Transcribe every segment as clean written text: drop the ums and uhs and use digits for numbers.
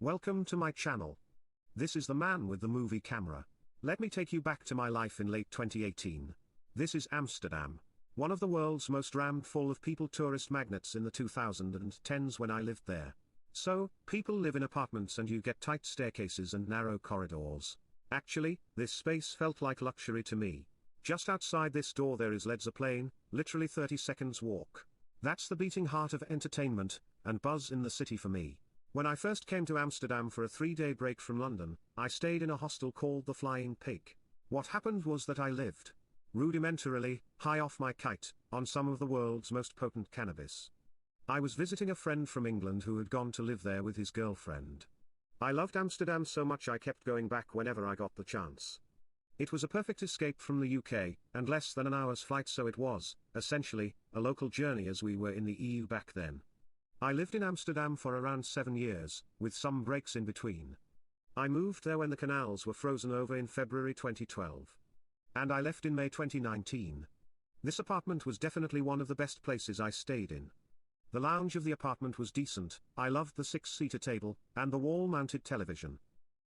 Welcome to my channel. This is the man with the movie camera. Let me take you back to my life in late 2018. This is Amsterdam, one of the world's most rammed full of people tourist magnets in the 2010s when I lived there. So, people live in apartments and you get tight staircases and narrow corridors. Actually, this space felt like luxury to me. Just outside this door there is Led Zeppelin, literally 30 seconds walk. That's the beating heart of entertainment and buzz in the city for me. When I first came to Amsterdam for a 3-day break from London, I stayed in a hostel called the Flying Pig. What happened was that I lived, rudimentarily, high off my kite, on some of the world's most potent cannabis. I was visiting a friend from England who had gone to live there with his girlfriend. I loved Amsterdam so much I kept going back whenever I got the chance. It was a perfect escape from the UK, and less than an hour's flight, so it was, essentially, a local journey as we were in the EU back then. I lived in Amsterdam for around 7 years, with some breaks in between. I moved there when the canals were frozen over in February 2012. And I left in May 2019. This apartment was definitely one of the best places I stayed in. The lounge of the apartment was decent, I loved the 6-seater table, and the wall-mounted television.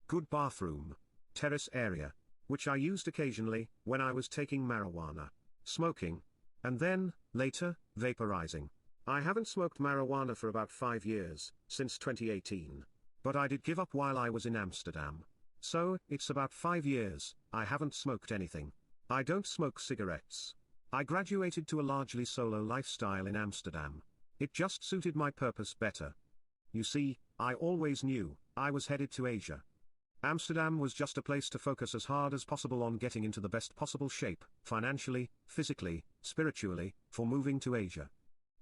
Good bathroom. Terrace area, which I used occasionally, when I was taking marijuana. Smoking. And then, later, vaporizing. I haven't smoked marijuana for about 5 years, since 2018. But I did give up while I was in Amsterdam. So, it's about 5 years, I haven't smoked anything. I don't smoke cigarettes. I graduated to a largely solo lifestyle in Amsterdam. It just suited my purpose better. You see, I always knew I was headed to Asia. Amsterdam was just a place to focus as hard as possible on getting into the best possible shape, financially, physically, spiritually, for moving to Asia.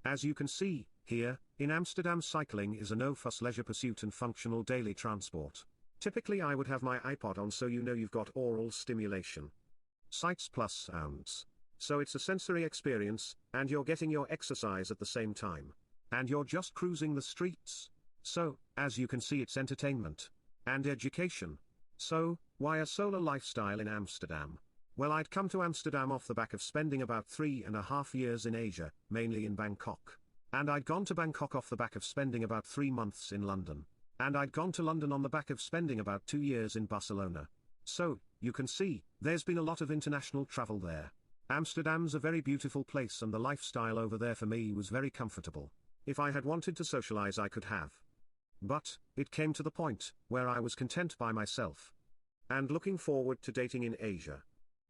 As you can see, here, in Amsterdam, cycling is a no-fuss leisure pursuit and functional daily transport. Typically I would have my iPod on, so you know you've got oral stimulation. Sights plus sounds. So it's a sensory experience, and you're getting your exercise at the same time. And you're just cruising the streets. So, as you can see, it's entertainment. And education. So, why a solo lifestyle in Amsterdam? Well, I'd come to Amsterdam off the back of spending about 3.5 years in Asia, mainly in Bangkok. And I'd gone to Bangkok off the back of spending about 3 months in London. And I'd gone to London on the back of spending about 2 years in Barcelona. So, you can see, there's been a lot of international travel there. Amsterdam's a very beautiful place, and the lifestyle over there for me was very comfortable. If I had wanted to socialize, I could have. But, it came to the point where I was content by myself. And looking forward to dating in Asia.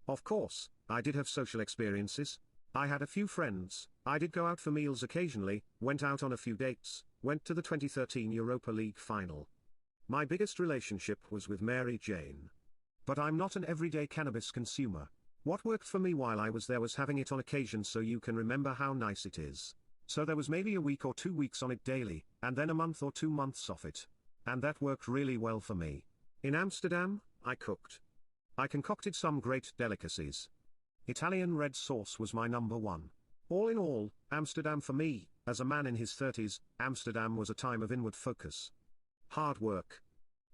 Of course, I did have social experiences. I had a few friends, I did go out for meals occasionally, went out on a few dates, went to the 2013 Europa League final. My biggest relationship was with Mary Jane. But I'm not an everyday cannabis consumer. What worked for me while I was there was having it on occasion so you can remember how nice it is. So there was maybe a week or 2 weeks on it daily, and then a month or 2 months off it. And that worked really well for me. In Amsterdam, I cooked. I concocted some great delicacies. Italian red sauce was my number one. All in all, Amsterdam for me, as a man in his 30s, Amsterdam was a time of inward focus. Hard work.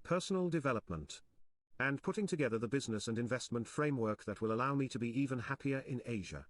Personal development. And putting together the business and investment framework that will allow me to be even happier in Asia.